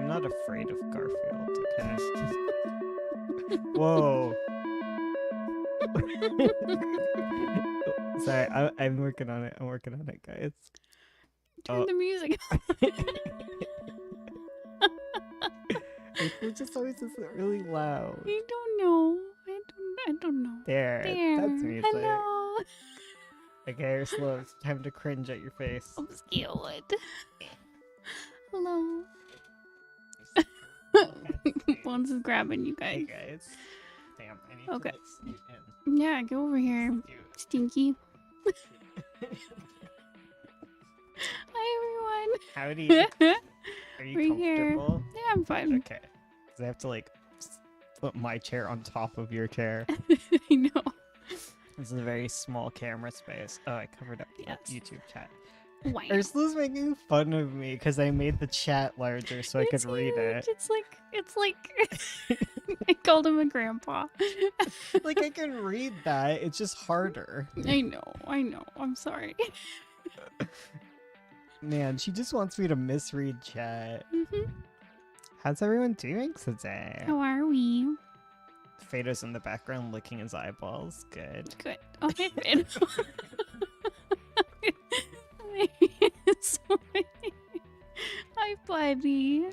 I'm not afraid of Garfield, okay? Whoa. Sorry, I'm working on it. I'm working on it, guys. Turn the music. It just always is really loud. I don't know. I don't know. There, that's music. Hello. Okay, Ursula, it's time to cringe at your face. I'm scared. Hello. Bones is grabbing you Hey guys. guys. Damn, I need Okay. to like scoot in. Yeah, go over here. Stinky. Hi Howdy. everyone. Are you We're here. comfortable? Yeah, I'm fine. Okay. Because I have to like put my chair on top of your chair. I know. This is a very small camera space. Oh, I covered up the Yes. YouTube chat. Wow. Ursula's making fun of me because I made the chat larger so I could read it. It's like I called him a grandpa. Like, I can read that. It's just harder. I know. I'm sorry. Man, she just wants me to misread chat. Mm-hmm. How's everyone doing today? How are we? Fado's in the background licking his eyeballs. Good. Good. Okay. Good. Hi, buddy.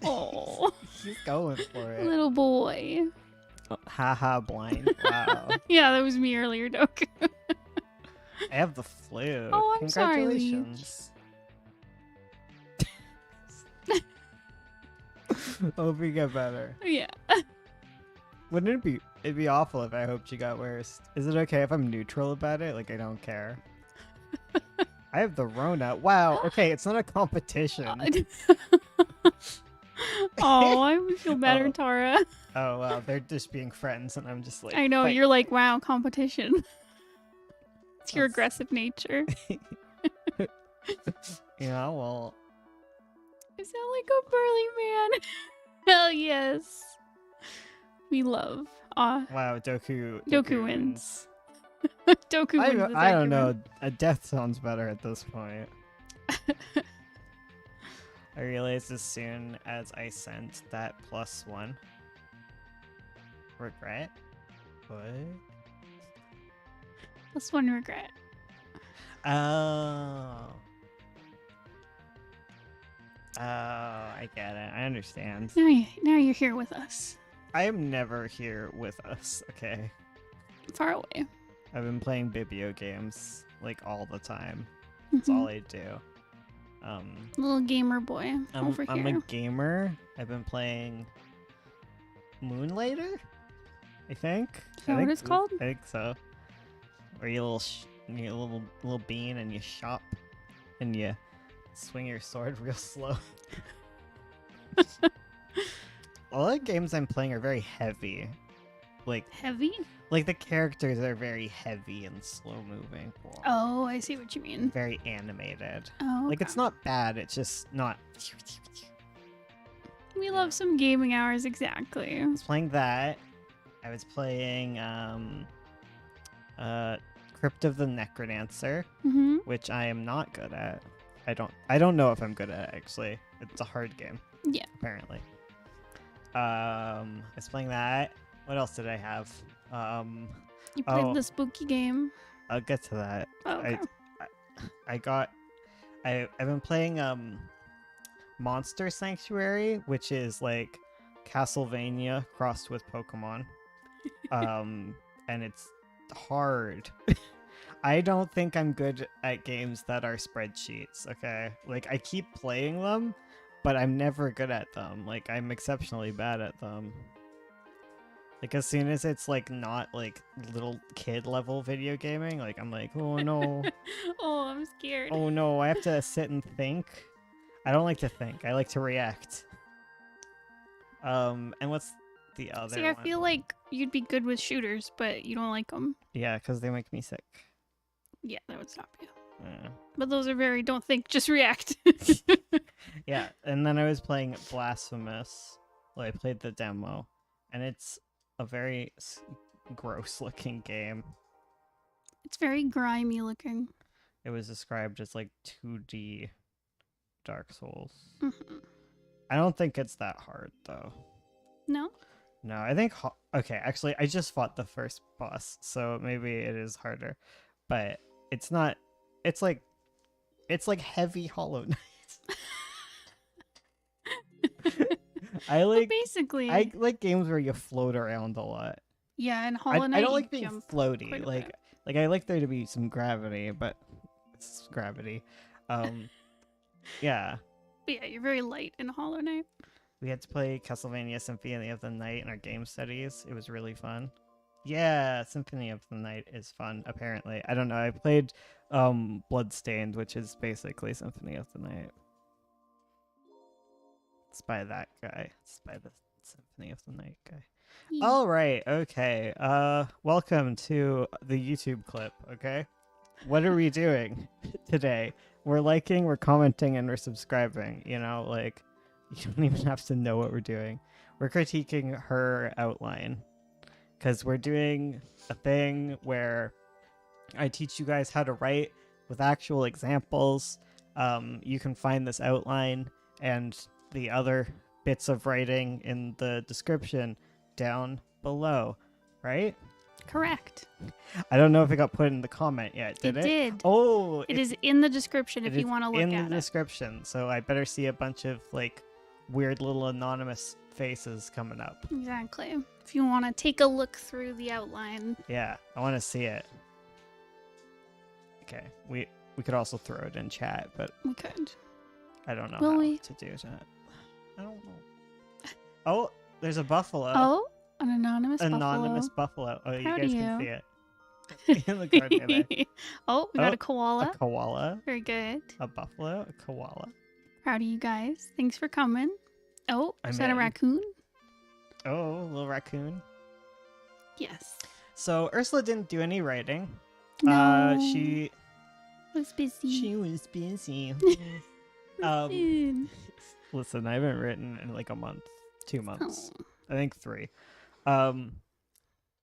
Oh, He's going for it. little boy. Oh, haha, blind. Wow. Yeah, that was me earlier, Doku. I have the flu. Oh, I'm sorry, Leech. Congratulations. Hope you get better. Yeah. Wouldn't it be? It'd be awful if I hoped you got worse. Is it okay if I'm neutral about it? Like, I don't care. I have the Rona. Wow. Okay, it's not a competition. Oh, I feel better, Oh. Tara. Oh wow, they're just being friends, and I'm just like. I know, fight. you're like, wow, competition. It's your That's- aggressive nature. Yeah. Well. I sound like a burly man. Hell yes. We love. Wow. Doku Wins. Doku I, wins this I don't know. argument. A death sounds better at this point. I realized as soon as I sent that +1. Regret? What? Plus one regret. Oh. Oh, I get it. I understand. Now you're here with us. I am never here with us, okay? Far away. I've been playing video games, like, all the time. That's all I do. Little gamer boy over I'm here. a gamer. I've been playing Moonlighter, I think. Is that what it's called? I think so. Where you you little bean and you shop and you swing your sword real slow. All the games I'm playing are very heavy. Heavy? Like the characters are very heavy and slow moving. Oh, I see what you mean. Very animated. Oh, Like it's not bad, it's just not. we love some gaming hours, exactly. I was playing that. I was playing Crypt of the Necrodancer, Mm-hmm. which I am not good at. I don't know if I'm good at it, actually. It's a hard game. Yeah. Apparently. I was playing that. What else did I have? You played Oh. the spooky game. I'll get to that. Oh, okay. I've been playing Monster Sanctuary, which is like Castlevania crossed with Pokemon. And it's hard. I don't think I'm good at games that are spreadsheets, okay? Like I keep playing them, but I'm never good at them. Like I'm exceptionally bad at them. Like as soon as it's like not like little kid level video gaming, like I'm like, oh no. Oh, I'm scared. Oh no, I have to sit and think. I don't like to think. I like to react. And what's the other See, one? I feel like you'd be good with shooters, but you don't like them. Yeah, because they make me sick. Yeah, that would stop you. Yeah. But those are very don't think, just react. Yeah, and then I was playing Blasphemous. Well, I played the demo, and it's a very gross looking game. It's very grimy looking. It was described as like 2D Dark Souls. Mhm. I don't think it's that hard though. No? No, I think okay, actually I just fought the first boss, so maybe it is harder. But it's not it's like heavy Hollow Knight. I Well, like basically. I like games where you float around a lot. Yeah, and Hollow Knight I don't you like being jump floaty. quite a Like bit. I like there to be some gravity, but it's gravity. Yeah. But yeah, you're very light in Hollow Knight. We had to play Castlevania Symphony of the Night in our game studies. It was really fun. Yeah, Symphony of the Night is fun, apparently. I don't know. I played Bloodstained, which is basically Symphony of the Night. It's by that guy. It's by the Symphony of the Night guy. Yeah. All right, okay. Welcome to the YouTube clip, okay? What are we doing today? We're liking, we're commenting, and we're subscribing, you know, like you don't even have to know what we're doing. We're critiquing her outline because we're doing a thing where I teach you guys how to write with actual examples. You can find this outline and the other bits of writing in the description down below, right? Correct. I don't know if it got put in the comment yet. Did it? It did. Oh, It is in the description if it you is want to look in at the it. description. So I better see a bunch of like weird little anonymous faces coming up. Exactly. If you want to take a look through the outline. Yeah, I want to see it. Okay, we could also throw it in chat, but We could. I don't know Will how we? to do that. I don't know. Oh, there's a buffalo. Oh, an anonymous buffalo. Oh, you Proud guys of can you. see it in the corner there. Oh, we got Oh, a koala. A koala, Very good. a buffalo, a koala. Proud of you guys. Thanks for coming. Oh, I'm is that a in. raccoon? Oh, a little raccoon. Yes. So Ursula didn't do any writing. No. She was busy. was busy. Listen. Listen, I haven't written in like a month, 2 months, Oh. I think 3.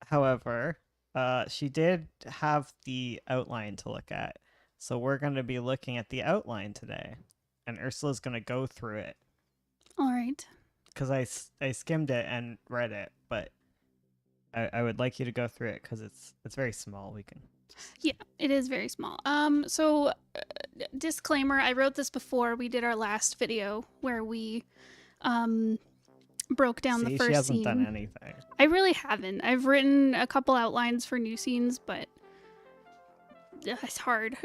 However, she did have the outline to look at, so we're going to be looking at the outline today, and Ursula's going to go through it All right. because I skimmed it and read it, but I would like you to go through it because it's very small. We can. Yeah, it is very small. So disclaimer, I wrote this before we did our last video where we broke down the first she hasn't scene. done anything. I really haven't. I've written a couple outlines for new scenes, but it's hard.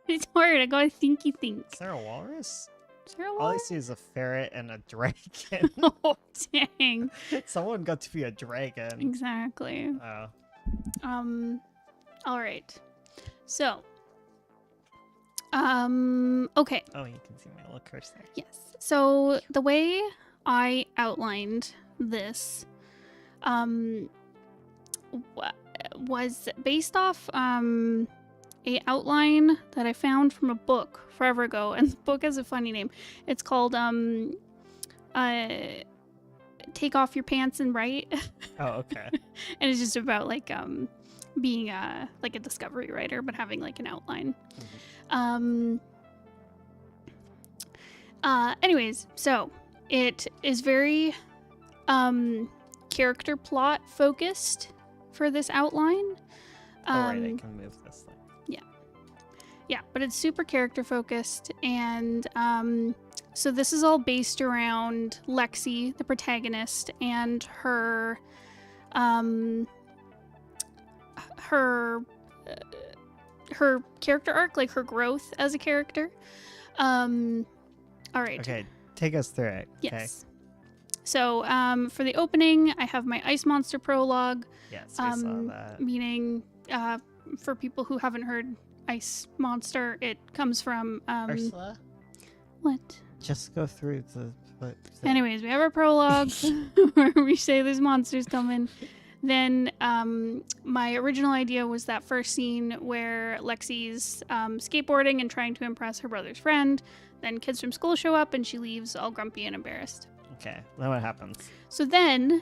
It's hard. I gotta think. Is there a walrus? Is there a All I wall? see is a ferret and a dragon. Oh, dang. Someone got to be a dragon. Exactly. Oh. All right. So, okay. Oh, you can see my little cursor. Yes. So the way I outlined this, was based off, a outline that I found from a book forever ago, and the book has a funny name. It's called, Take Off Your Pants and Write. Oh, okay. And it's just about like being like a discovery writer but having like an outline. Anyways, so it is very character plot focused for this outline. Right, I can move this thing. Yeah, but it's super character focused, and so this is all based around Lexi, the protagonist, and her character arc, like her growth as a character. All right. Okay, take us through it. Okay. Yes. So for the opening, I have my Ice Monster prologue. Yes, we saw that. Meaning, for people who haven't heard Ice Monster, it comes from Ursula? what? Just go through the... Anyways, we have our prologue where we say there's monsters coming. Then my original idea was that first scene where Lexi's skateboarding and trying to impress her brother's friend. Then kids from school show up and she leaves all grumpy and embarrassed. Okay, then what happens? So then,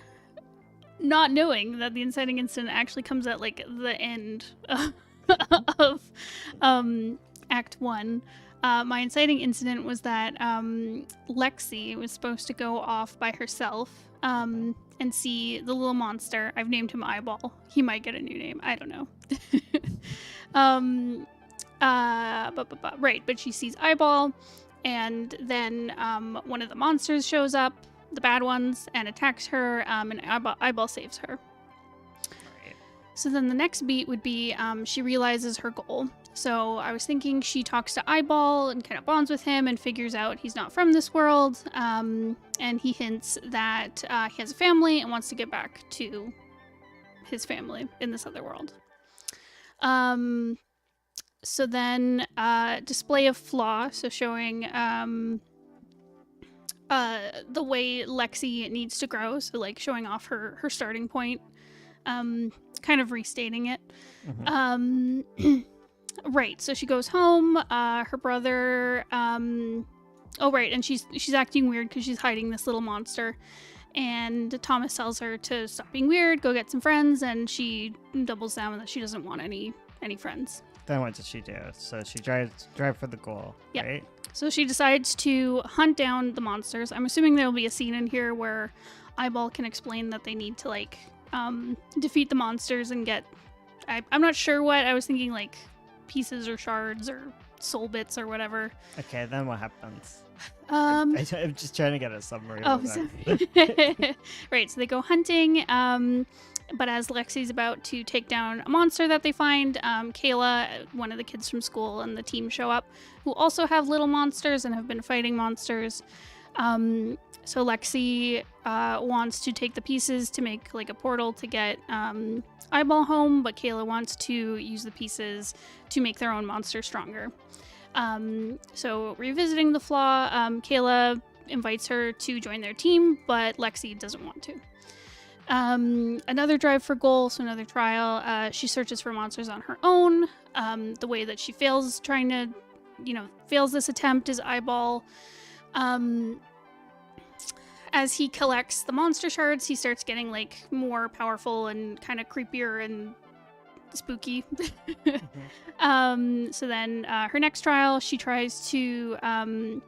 not knowing that the inciting incident actually comes at like the end of Act 1, my inciting incident was that Lexi was supposed to go off by herself and see the little monster. I've named him Eyeball. He might get a new name. I don't know. Right, but she sees Eyeball, and then one of the monsters shows up, the bad ones, and attacks her, and Eyeball saves her. Right. So then the next beat would be she realizes her goal. So I was thinking she talks to Eyeball and kind of bonds with him and figures out he's not from this world, and he hints that he has a family and wants to get back to his family in this other world. So then display of flaw, so showing the way Lexi needs to grow, so like showing off her starting point, kind of restating it. Mhm. Right, so she goes home, her brother, and she's acting weird because she's hiding this little monster, and Thomas tells her to stop being weird, go get some friends, and she doubles down that she doesn't want any friends. Then what does she do? So she drive for the goal, Yep. right? So she decides to hunt down the monsters. I'm assuming there'll be a scene in here where Eyeball can explain that they need to like defeat the monsters and get. I'm not sure what I was thinking, like pieces or shards or soul bits or whatever. Okay, then what happens? Um. I'm just trying to get a summary. Oh, of so, that. right. So they go hunting. But as Lexi's about to take down a monster that they find, Kayla, one of the kids from school, and the team show up, who also have little monsters and have been fighting monsters. So Lexi wants to take the pieces to make like a portal to get Eyeball home, but Kayla wants to use the pieces to make their own monster stronger. So revisiting the flaw, Kayla invites her to join their team, but Lexi doesn't want to. Another drive for goal, so another trial. She searches for monsters on her own. The way that she fails this attempt is Eyeball. As he collects the monster shards, he starts getting like more powerful and kind of creepier and spooky. So then her next trial, she tries to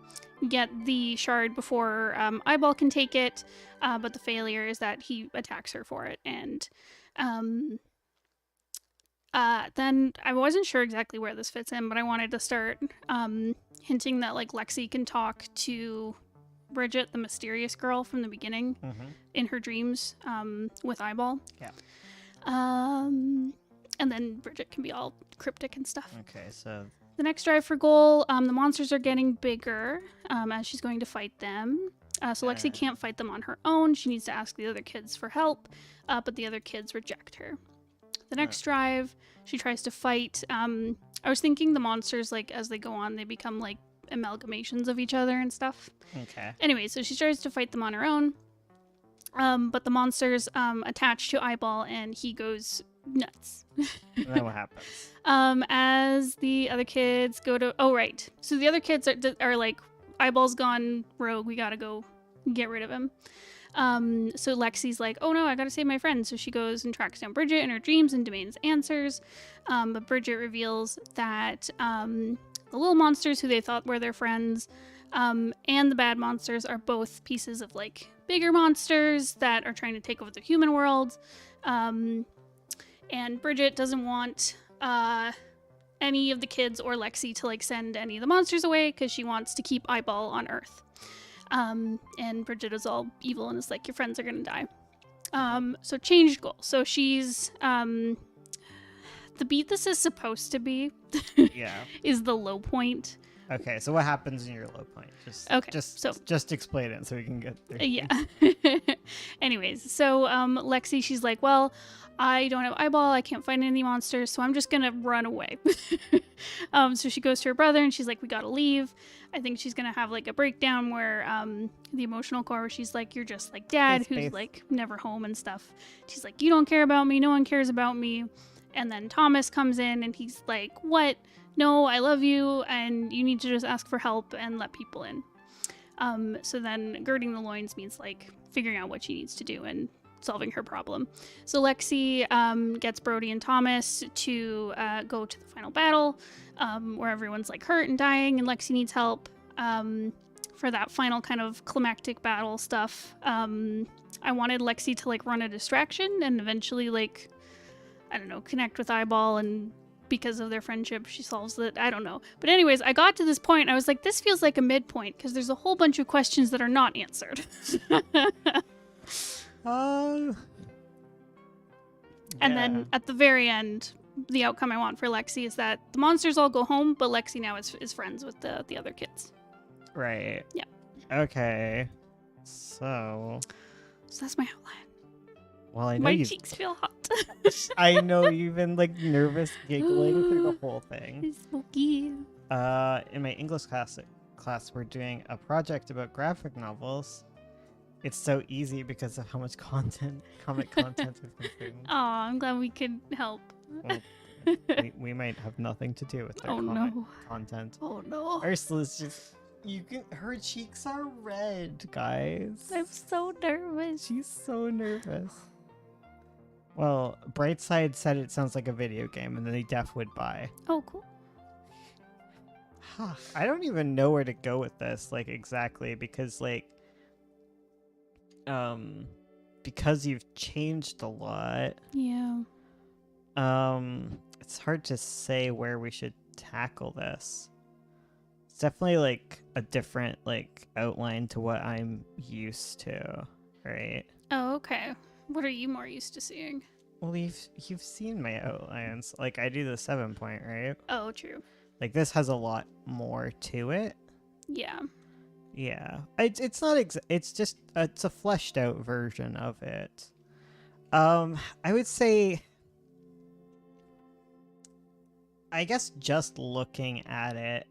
get the shard before Eyeball can take it, but the failure is that he attacks her for it. And then I wasn't sure exactly where this fits in, but I wanted to start hinting that like Lexi can talk to Bridget, the mysterious girl from the beginning, in her dreams with Eyeball. Yeah. And then Bridget can be all cryptic and stuff. Okay, so The next drive for goal, the monsters are getting bigger as she's going to fight them. So Lexi can't fight them on her own. She needs to ask the other kids for help, but the other kids reject her. The next drive, she tries to fight. I was thinking the monsters, like as they go on, they become like amalgamations of each other and stuff. okay. Anyway, so she tries to fight them on her own, but the monsters attach to Eyeball, and he goes nuts. And then what happens? As the other kids go to... Oh, right. So the other kids are like, Eyeball's gone rogue. We gotta go get rid of him. So Lexi's like, oh no, I gotta save my friend. So she goes and tracks down Bridget in her dreams and demands answers. But Bridget reveals that the little monsters who they thought were their friends and the bad monsters are both pieces of like bigger monsters that are trying to take over the human world. And Bridget doesn't want any of the kids or Lexi to like send any of the monsters away because she wants to keep Eyeball on Earth. And Bridget is all evil and is like, your friends are gonna die. So changed goal. So she's the beat this is supposed to be Yeah. is the low point. Okay, so what happens in your low point? Just explain it so we can get there. Yeah. Anyways, so Lexi, she's like, well, I don't have Eyeball, I can't find any monsters, so I'm just gonna run away. So she goes to her brother and she's like, we gotta leave. I think she's gonna have like a breakdown where the emotional core where she's like, you're just like dad who's like never home and stuff. She's like, you don't care about me, no one cares about me. And then Thomas comes in and he's like, what? No, I love you and you need to just ask for help and let people in. So then girding the loins means like figuring out what she needs to do, and solving her problem. So Lexi gets Brody and Thomas to go to the final battle, where everyone's like hurt and dying, and Lexi needs help for that final kind of climactic battle stuff. I wanted Lexi to like run a distraction and eventually like, I don't know, connect with Eyeball, and because of their friendship, she solves it. I don't know. But anyways, I got to this point and I was like, this feels like a midpoint because there's a whole bunch of questions that are not answered. And then at the very end, the outcome I want for Lexi is that the monsters all go home, but Lexi now is friends with the other kids. Right. Yeah. Okay. So that's my outline. Well, I know my cheeks feel hot. I know you've been like nervous giggling through the whole thing. It's spooky. In my English class, we're doing a project about graphic novels. It's so easy because of how much comic content we've been through. Oh, I'm glad we could help. Well, we might have nothing to do with their content. Oh no. Ursula's just, her cheeks are red, guys. I'm so nervous. She's so nervous. Well, Brightside said it sounds like a video game, and then they would buy. Oh, cool. I don't even know where to go with this, like, exactly, because, like, because you've changed a lot. Yeah. It's hard to say where we should tackle this. It's definitely, like, a different, like, outline to what I'm used to, right? Oh, okay. What are you more used to seeing? Well, you've seen my outlines. Like, I do the 7-point, right? Oh, true. Like, this has a lot more to it. Yeah. Yeah. It's not it's just it's a fleshed out version of it. I would say, I guess just looking at it,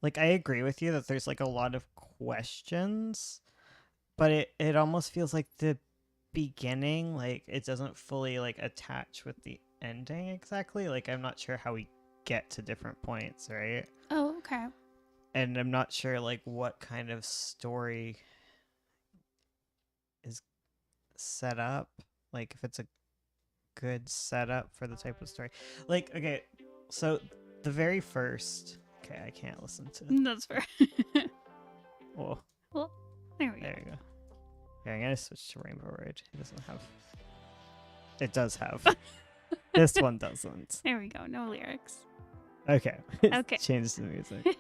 like, I agree with you that there's like a lot of questions, but it almost feels like the beginning, like, it doesn't fully like attach with the ending exactly. Like, I'm not sure how we get to different points, right? Oh, okay. And I'm not sure like what kind of story is set up, like if it's a good setup for the type of story. Like, okay, so the very first, okay, I can't listen to that's fair. Oh, well, there we go. Okay, I'm gonna switch to Rainbow Road. It does have this one doesn't. There we go. No lyrics. Okay. Okay. Change the music.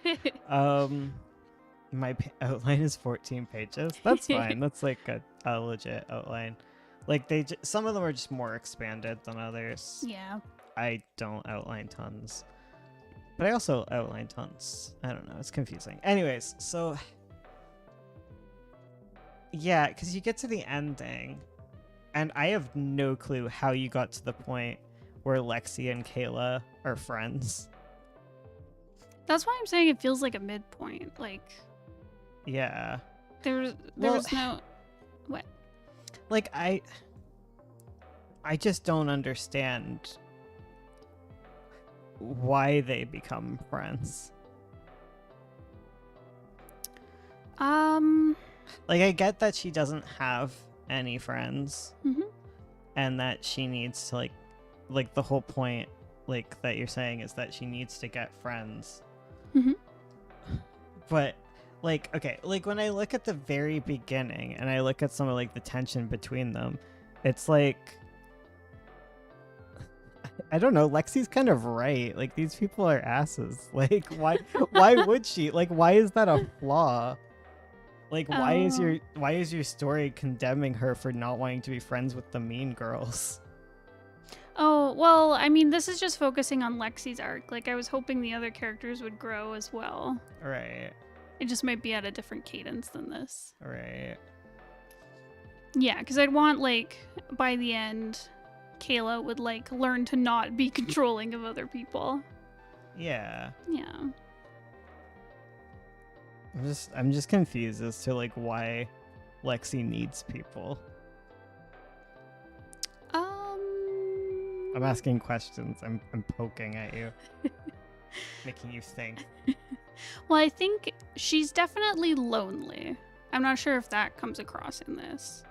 My outline is 14 pages. That's fine. That's like a legit outline. Like, some of them are just more expanded than others. Yeah. I don't outline tons, but I also outline tons. I don't know. It's confusing. Anyways, so yeah, because you get to the ending, and I have no clue how you got to the point where Lexi and Kayla are friends. That's why I'm saying it feels like a midpoint. Like, yeah, there was no what? Like, I just don't understand why they become friends. Like, I get that she doesn't have any friends, and that she needs to like the whole point, like, that you're saying is that she needs to get friends. But, like, okay, like, when I look at the very beginning and I look at some of like the tension between them, it's like, I don't know, Lexi's kind of right. Like, these people are asses. Like, why would she? Like, why is that a flaw? Like, why is your story condemning her for not wanting to be friends with the mean girls? Oh, well, I mean, this is just focusing on Lexi's arc. Like, I was hoping the other characters would grow as well. Right. It just might be at a different cadence than this. Right. Yeah, because I'd want, like, by the end, Kayla would, like, learn to not be controlling of other people. Yeah. Yeah. I'm just confused as to, like, why Lexi needs people. I'm asking questions. I'm poking at you. Making you think. Well, I think she's definitely lonely. I'm not sure if that comes across in this.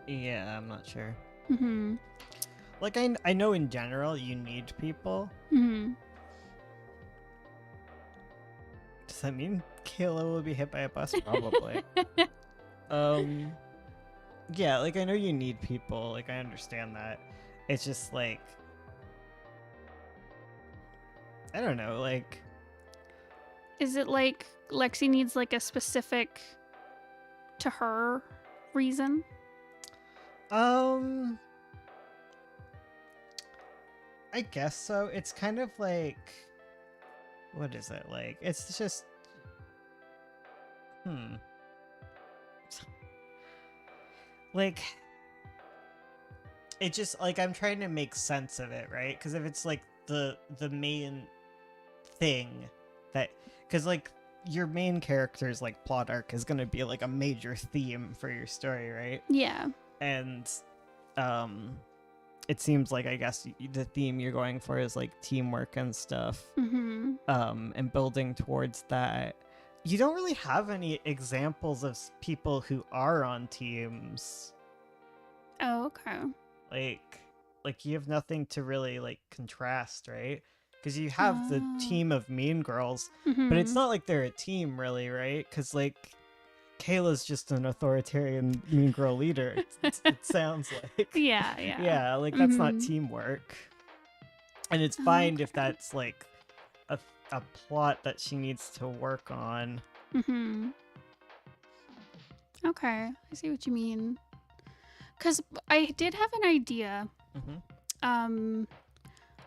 Yeah, I'm not sure. Mm-hmm. Like, I know in general you need people. Mm-hmm. Does that mean Kayla will be hit by a bus? Probably. Yeah, like, I know you need people. Like, I understand that. It's just, like, I don't know, like... Is it like Lexi needs like a specific to her reason? I guess so. It's kind of like... What is it like? It's just... Like... It just, like, I'm trying to make sense of it, right? Because if it's, like, the main thing that... Because, like, your main character's, like, plot arc is going to be, like, a major theme for your story, right? Yeah. And, it seems like, I guess, the theme you're going for is, like, teamwork and stuff. Mm-hmm. And building towards that. You don't really have any examples of people who are on teams. Oh, okay. Like you have nothing to really like contrast, right? Because you have the team of mean girls, but it's not like they're a team really, right? Because like Kayla's just an authoritarian mean girl leader. It sounds like. Yeah. Like that's not teamwork. And it's fine if that's like a plot that she needs to work on. Mm-hmm. Okay, I see what you mean. Because I did have an idea. Mm-hmm.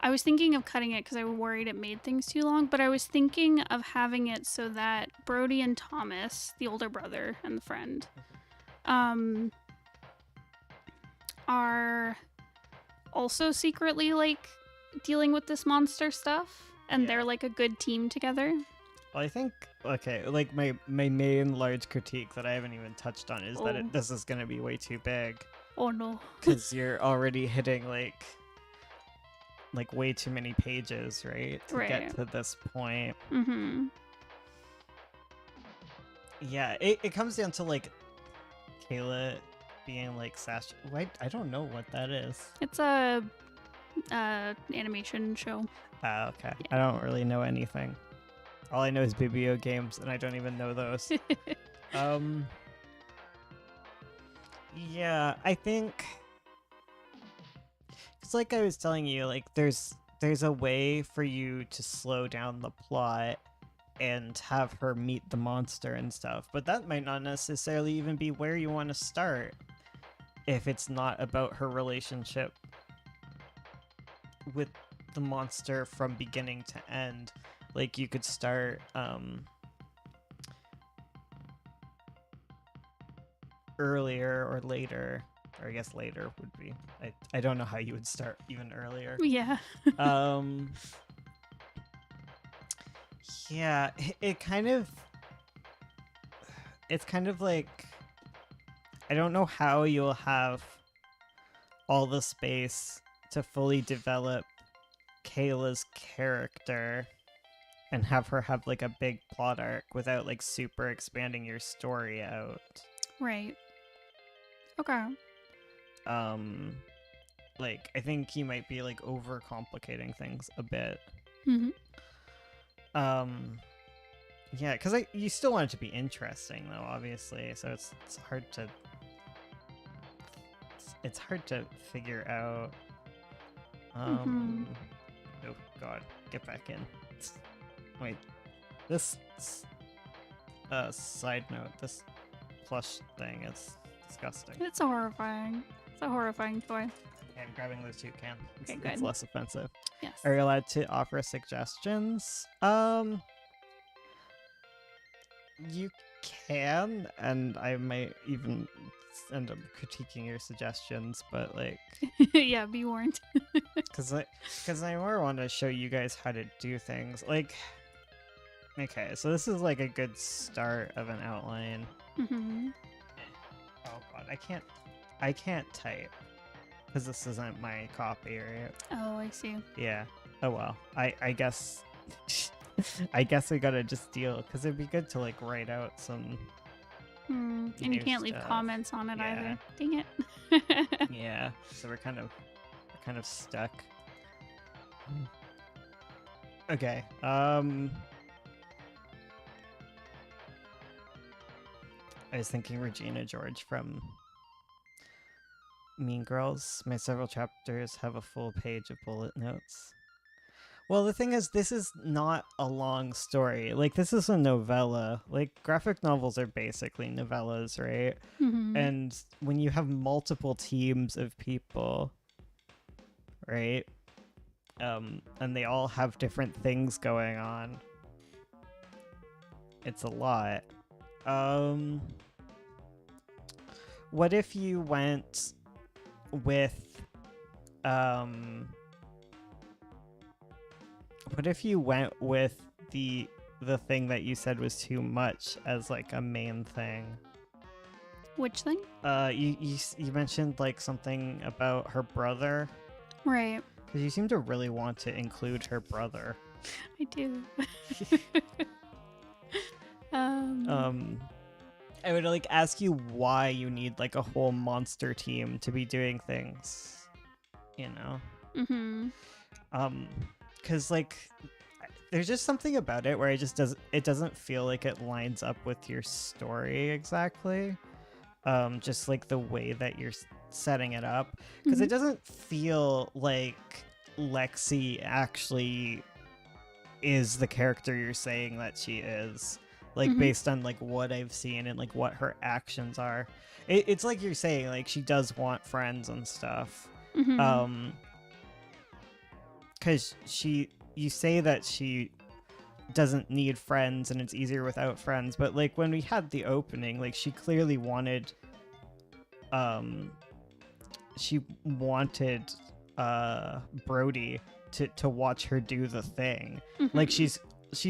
I was thinking of cutting it because I was worried it made things too long, but I was thinking of having it so that Brody and Thomas, the older brother and the friend, are also secretly like dealing with this monster stuff, and they're like a good team together. Well, I think, okay, like my main large critique that I haven't even touched on is that this is going to be way too big. Oh no. Because you're already hitting like way too many pages, right? To get to this point. Mm-hmm. Yeah, it comes down to like Kayla being like Sash. I don't know what that is. It's a animation show. Okay. Yeah. I don't really know anything. All I know is Bibio games, and I don't even know those. Yeah, I think it's like I was telling you, like there's a way for you to slow down the plot and have her meet the monster and stuff, but that might not necessarily even be where you want to start if it's not about her relationship with the monster from beginning to end. Like you could start earlier or later, or I guess later would be. I don't know how you would start even earlier. Yeah. Yeah, it's kind of like, I don't know how you'll have all the space to fully develop Kayla's character and have her have like a big plot arc without like super expanding your story out. Right. Okay. Like I think you might be like overcomplicating things a bit. Mm-hmm. Yeah, because you still want it to be interesting though, obviously. So it's hard to figure out. Oh god, get back in. Wait, this side note, this plush thing is disgusting. It's horrifying. It's a horrifying toy. Okay, I'm grabbing those two cans. Okay, good. It's less offensive. Yes. Are you allowed to offer suggestions? You can, and I might even end up critiquing your suggestions, but like yeah, be warned. because I more want to show you guys how to do things. Like, okay, so this is like a good start of an outline. Mm-hmm. Oh god, I can't type because this isn't my copy, right? Oh, I see. Yeah. Oh well. I guess I guess we gotta just deal, because it'd be good to like write out some And you can't leave stuff. comments on it Yeah. either. Dang it. Yeah, so we're kind of stuck. Okay. I was thinking Regina George from Mean Girls. My several chapters have a full page of bullet notes. Well, the thing is, this is not a long story. Like, this is a novella. Like, graphic novels are basically novellas, right? Mm-hmm. And when you have multiple teams of people, right? And they all have different things going on. It's a lot. What if you went with what if you went with the thing that you said was too much as like a main thing? Which thing? You mentioned like something about her brother, Right. because you seem to really want to include her brother. I do. I would like ask you why you need like a whole monster team to be doing things, you know? Mm-hmm. Because like there's just something about it where it doesn't feel like it lines up with your story exactly. Just like the way that you're setting it up, because it doesn't feel like Lexi actually is the character you're saying that she is, like based on like what I've seen and like what her actions are. It's like you're saying like she does want friends and stuff. Because you say that she doesn't need friends and it's easier without friends, but like when we had the opening, like she clearly wanted Brody to watch her do the thing. Like she's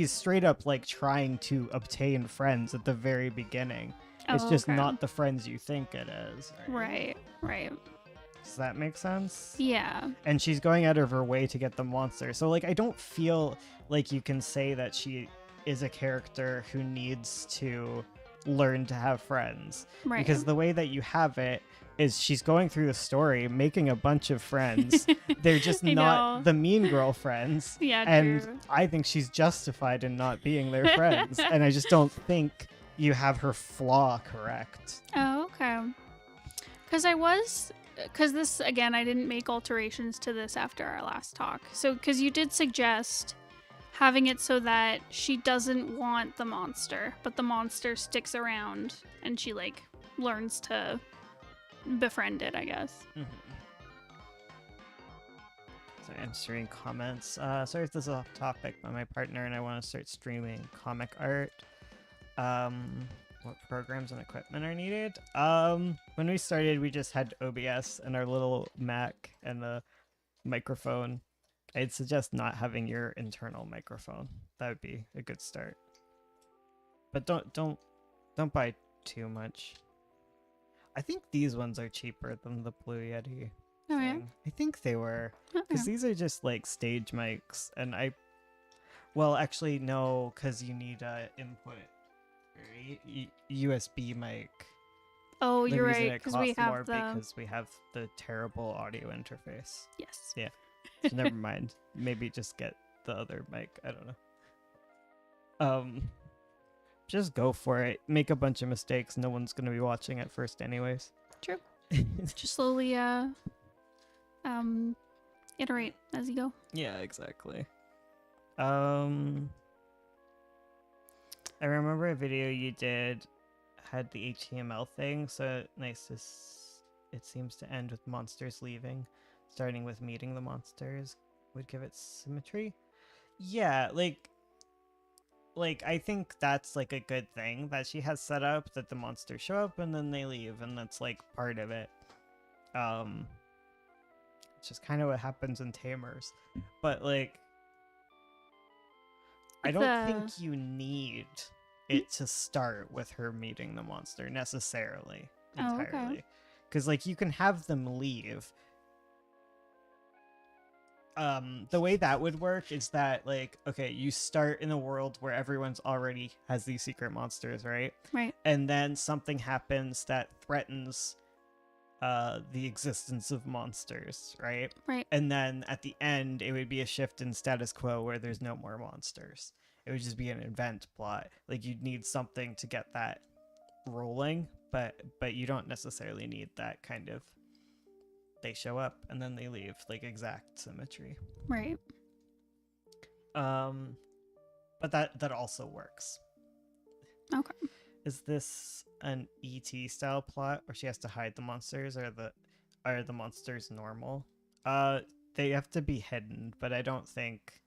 straight up like trying to obtain friends at the very beginning. It's just not the friends you think it is. Right. Does that make sense? Yeah. And she's going out of her way to get the monster. So like I don't feel like you can say that she is a character who needs to learn to have friends. Right. Because the way that you have it is she's going through the story, making a bunch of friends. They're just not the mean girl friends. Yeah, and true. I think she's justified in not being their friends. And I just don't think you have her flaw correct. Oh, okay. Because this, again, I didn't make alterations to this after our last talk. So, because you did suggest having it so that she doesn't want the monster, but the monster sticks around and she, like, learns to befriend it, I guess. Sorry, I'm just reading comments. Sorry if this is off topic, but my partner and I want to start streaming comic art. What programs and equipment are needed? When we started, we just had OBS and our little Mac and a microphone. I'd suggest not having your internal microphone. That would be a good start. But don't buy too much. I think these ones are cheaper than the Blue Yeti. Oh, yeah? thing. I think they were, because Okay. these are just like stage mics, and well, actually no, because you need input. USB mic. Oh, The you're reason right, it because we costs more have the... because we have the terrible audio interface. Yes. Yeah. So never mind. Maybe just get the other mic. I don't know. Just go for it. Make a bunch of mistakes. No one's gonna be watching at first, anyways. True. Just slowly iterate as you go. Yeah, exactly. I remember a video you did had the HTML thing, so nice. It seems to end with monsters leaving, starting with meeting the monsters would give it symmetry. Yeah, like I think that's like a good thing that she has set up, that the monsters show up and then they leave, and that's like part of it. It's just kind of what happens in Tamers, but like I don't think you need it to start with her meeting the monster necessarily entirely. Oh, okay. Because like you can have them leave. the way that would work is that, like, okay, you start in a world where everyone's already has these secret monsters, right? Right. And then something happens that threatens the existence of monsters, right? Right. And then at the end, it would be a shift in status quo where there's no more monsters. It would just be an event plot. Like, you'd need something to get that rolling, but you don't necessarily need that kind of they show up and then they leave, like exact symmetry. Right. But that also works. Okay. Is this an ET style plot where she has to hide the monsters, or are the monsters normal? They have to be hidden, but I don't think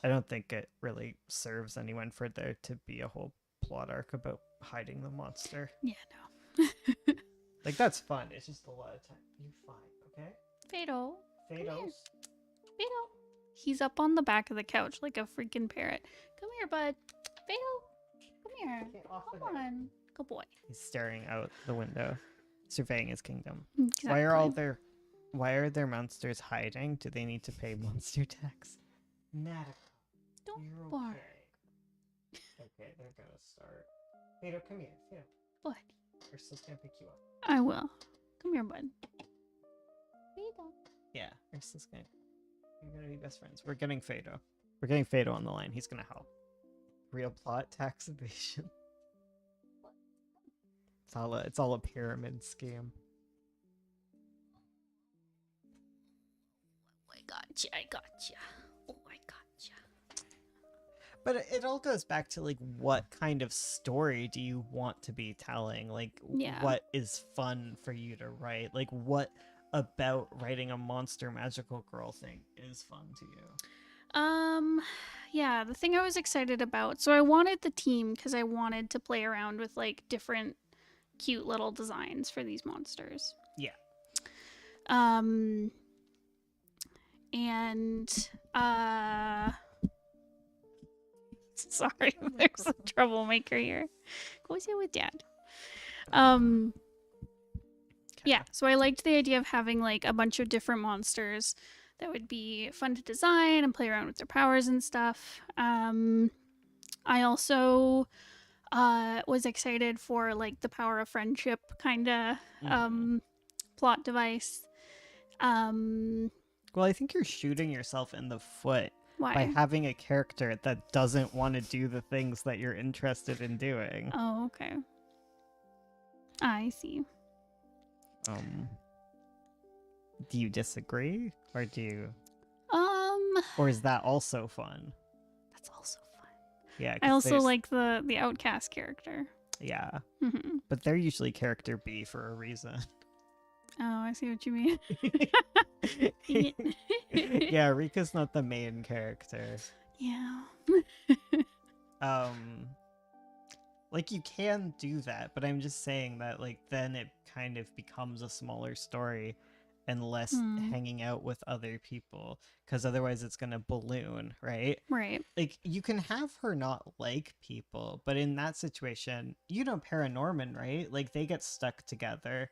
it really serves anyone for there to be a whole plot arc about hiding the monster. Yeah, no. Like, that's fun. It's just a lot of time. You're fine, okay? Fado. Fados. Fado. He's up on the back of the couch like a freaking parrot. Come here, bud. Fado. Come here. Get off of Come there. on. Good boy. He's staring out the window, surveying his kingdom. Exactly. Why are their monsters hiding? Do they need to pay monster tax? Natica, Don't you're bark. okay. Okay, they're gonna start. Fado, come here. Fado. Bud. Ursula's gonna pick you up. I will. Come here, bud. Fado. Yeah, Ursula's gonna. You're gonna be best friends. We're getting Fado. We're getting Fado on the line. He's gonna help. Real plot, tax evasion. It's all a pyramid scheme. I gotcha. Oh, I gotcha. But it all goes back to, like, what kind of story do you want to be telling? Like, Yeah. what is fun for you to write? Like, what about writing a monster magical girl thing is fun to you? Yeah, the thing I was excited about. So I wanted the team because I wanted to play around with like different cute little designs for these monsters. Yeah. And sorry, there's a troublemaker here. Go sit with dad. Yeah, so I liked the idea of having like a bunch of different monsters that would be fun to design and play around with their powers and stuff. I also was excited for like the power of friendship kind of plot device. Well, I think you're shooting yourself in the foot Why? by having a character that doesn't want to do the things that you're interested in doing. Oh, okay. I see. Do you disagree, or or is that also fun? That's also fun. Yeah, I also like the outcast character. Yeah, Mm-hmm. but they're usually character B for a reason. Oh, I see what you mean. Yeah, Rika's not the main character. Yeah. Like, you can do that, but I'm just saying that, like, then it kind of becomes a smaller story and less hanging out with other people, because otherwise it's gonna balloon, right? Right. Like, you can have her not like people, but in that situation, you know, Paranorman, right? Like, they get stuck together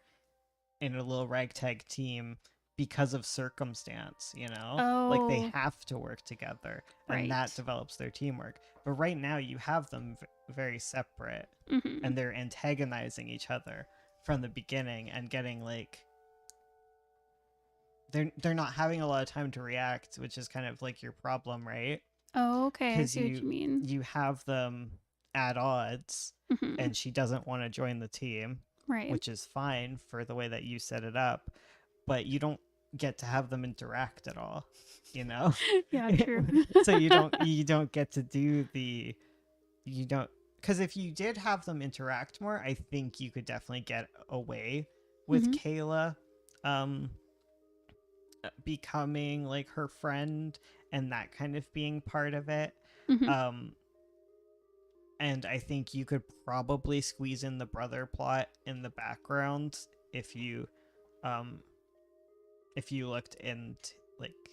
in a little ragtag team because of circumstance, you know? Like, they Oh. have to work together, Right. and that develops their teamwork. But right now, you have them very separate, Mm-hmm. and they're antagonizing each other from the beginning and getting, like, they're not having a lot of time to react, which is kind of like your problem, right? Oh, okay. I 'Cause see what you mean. You have them at odds, Mhm. and she doesn't want to join the team, Right. which is fine for the way that you set it up, but you don't get to have them interact at all, you know? Yeah, true. So you don't get to do because if you did have them interact more, I think you could definitely get away with Mhm. Kayla becoming like her friend and that kind of being part of it. Mhm. And I think you could probably squeeze in the brother plot in the background if you looked in, like,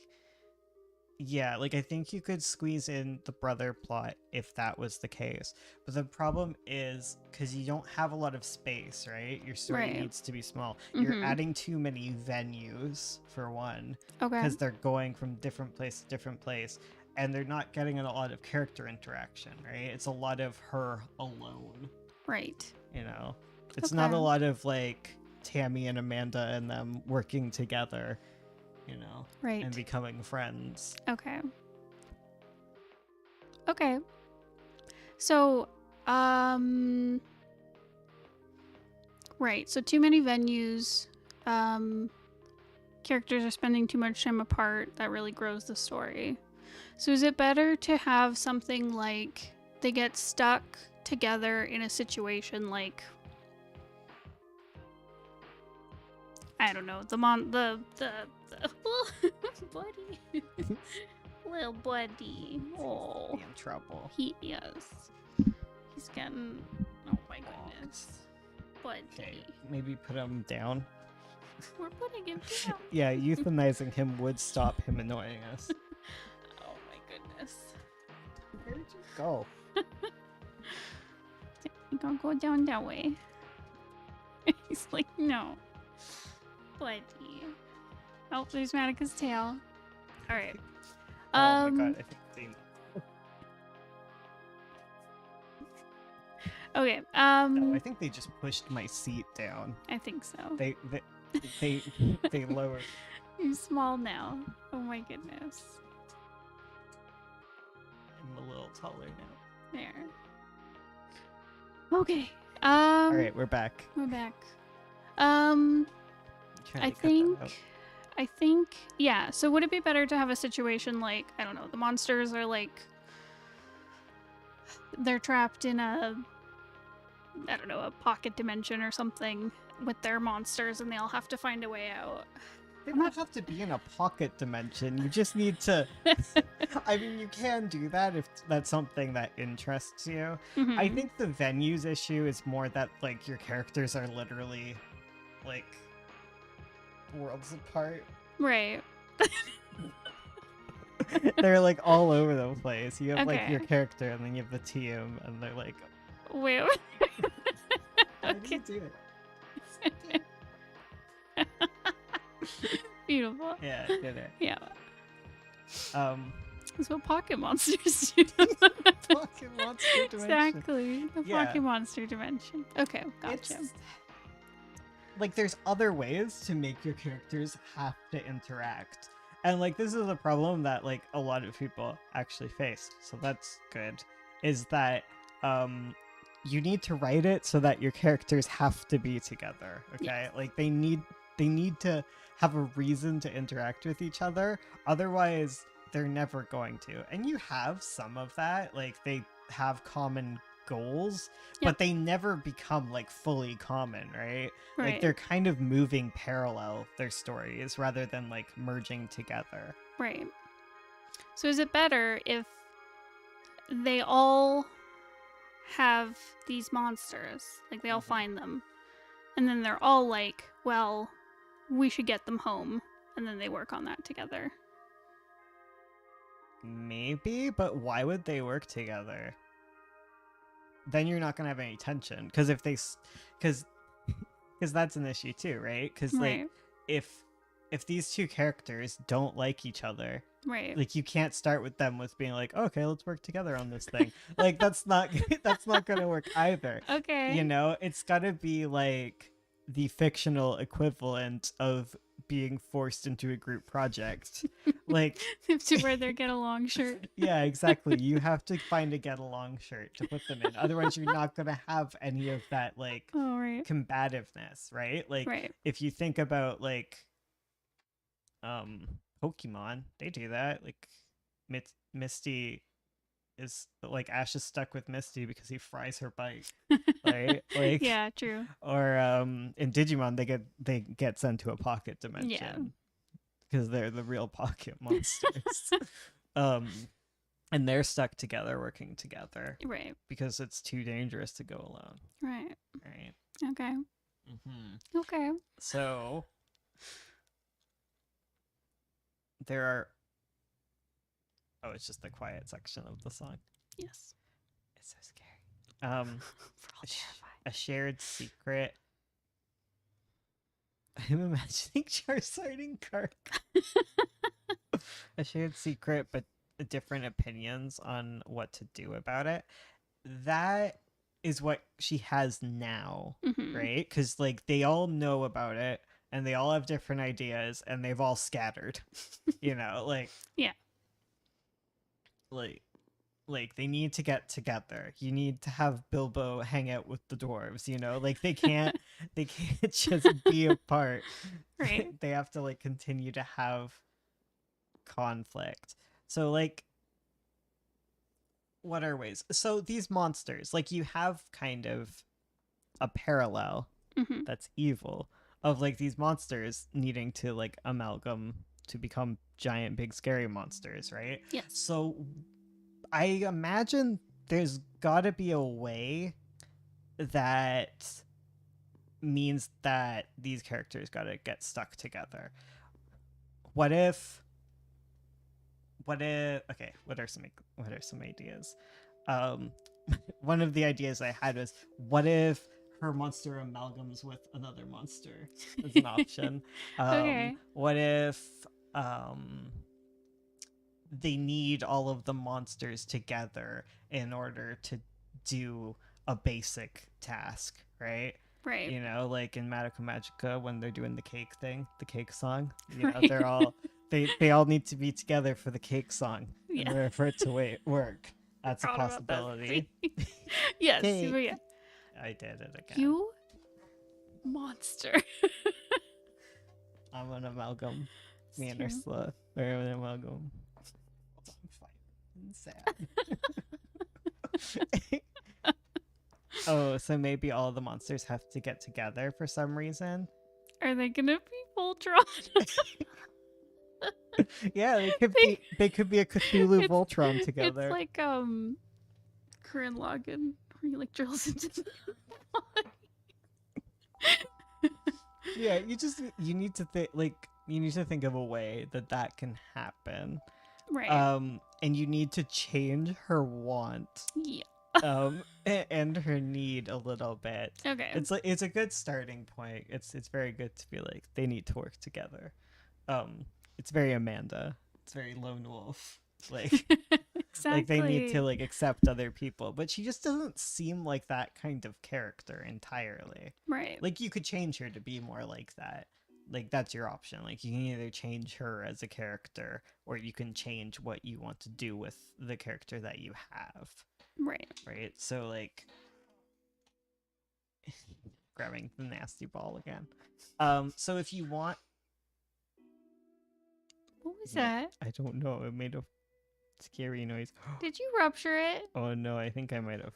Yeah, like I think you could squeeze in the brother plot if that was the case. But the problem is because you don't have a lot of space, right? Your story Right. needs to be small. You're Mm-hmm. adding too many venues for one, Okay. because they're going from different place to different place, and they're not getting a lot of character interaction, right? It's a lot of her alone, Right. you know? It's not a Okay. lot of like Tammy and Amanda and them working together, you know, Right. and becoming friends. Okay. Okay. So, right. So too many venues. Characters are spending too much time apart. That really grows the story. So is it better to have something like they get stuck together in a situation like, I don't know, the buddy, little buddy. Oh, Be in trouble. yes, he's getting. Oh my goodness, buddy. Okay, maybe put him down. We're putting him down. Yeah, euthanizing him would stop him annoying us. Oh my goodness. Where did you go? You gonna go down that way? He's like, no, buddy. Oh, there's Matica's tail. All right. Oh my god, I think they... Okay. No, I think they just pushed my seat down. I think so. They lowered. You're small now. Oh my goodness. I'm a little taller now. There. Okay. All right, we're back. We're back. Trying I to cut that out. think, yeah. So would it be better to have a situation like, I don't know, the monsters are like, they're trapped in a, I don't know, a pocket dimension or something with their monsters and they all have to find a way out. They don't have to be in a pocket dimension. You just need to... I mean, you can do that if that's something that interests you. Mhm. I think the venues issue is more that, like, your characters are literally, like, worlds apart. Right. They're, like, all over the place. You have, like, Okay. your character, and then you have the team, and they're like... Wait. Why did Okay. you do it? Beautiful. Yeah, I did it. Yeah. That's what pocket monsters do. Pocket monster dimension. Exactly. The Yeah. pocket monster dimension. Okay, gotcha. It's like there's other ways to make your characters have to interact. And like this is a problem that like a lot of people actually face. So that's good. Is that you need to write it so that your characters have to be together, okay? Yes. Like they need to have a reason to interact with each other. Otherwise, they're never going to. And you have some of that. Like they have common goals, Yep. but they never become like fully common, right? Like Right. they're kind of moving parallel, their stories, rather than like merging together. Right. So is it better if they all have these monsters, like they all Mhm. find them, and then they're all like, well, we should get them home, and then they work on that together? Maybe, but why would they work together? Then you're not gonna have any tension, because if they, because that's an issue too, right? Because like Right. if these two characters don't like each other, Right. like you can't start with them with being like, okay, let's work together on this thing. Like that's not that's not gonna work either. Okay. You know, it's gotta be like the fictional equivalent of being forced into a group project. Like, To wear their get along shirt. yeah, exactly. You have to find a get along shirt to put them in. Otherwise, you're not gonna have any of that like Oh, right. combativeness, right? Like, Right. if you think about like Pokemon, they do that. Like Misty is like Ash is stuck with Misty because he fries her bike, right? Like, Yeah, true. or in Digimon they get sent to a pocket dimension because they're the real pocket monsters. And they're stuck together working together Right. because it's too dangerous to go alone, Right. right? Okay. Mm-hmm. Okay. So there are Oh, it's just the quiet section of the song. Yes. It's so scary. We're all A shared secret. I'm imagining Charizard and Kark. A shared secret, but different opinions on what to do about it. That is what she has now, Mhm. right? Because like they all know about it, and they all have different ideas, and they've all scattered. You know, like Yeah. like they need to get together. You need to have Bilbo hang out with the dwarves, you know? Like they can't just be apart. Right. They have to like continue to have conflict. So like what are ways? So these monsters, like you have kind of a parallel Mhm. that's evil of like these monsters needing to like amalgam to become giant big scary monsters, right? Yes. So I imagine there's got to be a way that means that these characters got to get stuck together. What if okay, what are some ideas? Um one of the ideas I had was what if her monster amalgams with another monster as an option? Okay. What if they need all of the monsters together in order to do a basic task, right? Right. You know, like in Magica Magica when they're doing the cake thing, the cake song. You know, Right. they're all they all need to be together for the cake song in Yeah. order for it to work. That's a Forgot about that possibility. scene. Yes. Cake. But yeah. I did it again. You monster. I'm an amalgam. It's Me and true. Ursula are an amalgam. I'm sad. Oh, so maybe all the monsters have to get together for some reason? Are they gonna be Voltron? Yeah, they could be a Cthulhu It's- Voltron together. It's like Corinne Logan, where he like drills into the body. Yeah, you need to think of a way that can happen. Right. And you need to change her want. Yeah. And her need a little bit. Okay. It's a good starting point. It's very good to be like they need to work together. It's very Amanda. It's very lone wolf. Like Exactly. like they need to like accept other people, but she just doesn't seem like that kind of character entirely. Right. Like you could change her to be more like that. Like that's your option. Like you can either change her as a character or you can change what you want to do with the character that you have. Right. Right? So like grabbing the nasty ball again. So if you want What was that? I don't know, it made a scary noise. Did you rupture it? Oh no, I think I might have.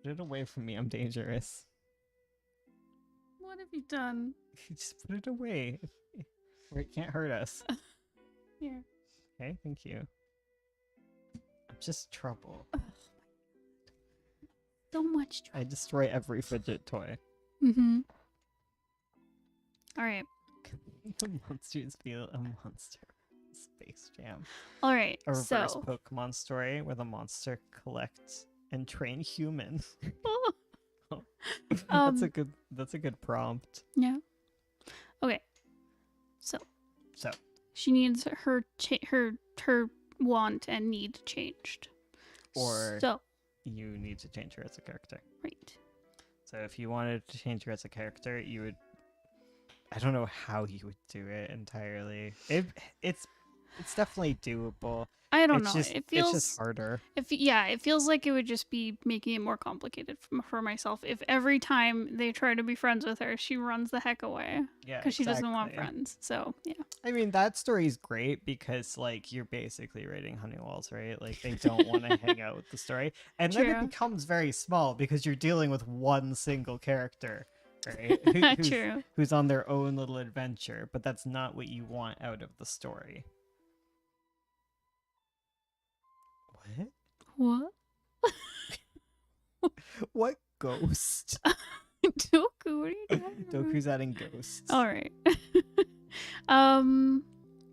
Put it away from me, I'm dangerous. What have you done? Just put it away. Where it can't hurt us. Here. Okay, thank you. I'm just trouble. So much I destroy every fidget toy. Mm-hmm. All right. The monsters feel a monster. Space Jam. All right. A reverse So. Pokemon story where the monster collects and train humans. That's a good prompt. Yeah. Okay. So she needs her want and need changed. Or so you need to change her as a character. right. So if you wanted to change her as a character, you would. I don't know how you would do it entirely. It's definitely doable. I don't It's know. just, It feels it's just harder. it feels like it would just be making it more complicated for myself if every time they try to be friends with her, she runs the heck away Yeah, because she doesn't want exactly. friends. So yeah. I mean, that story is great because like you're basically writing Honeywalls, right? Like they don't want to hang out with the story, and then it True. becomes very small because you're dealing with one single character, right? True. Who's on their own little adventure, but that's not what you want out of the story. What? What? What ghost? Doku, what are you talking about? Doku's adding ghosts. All right.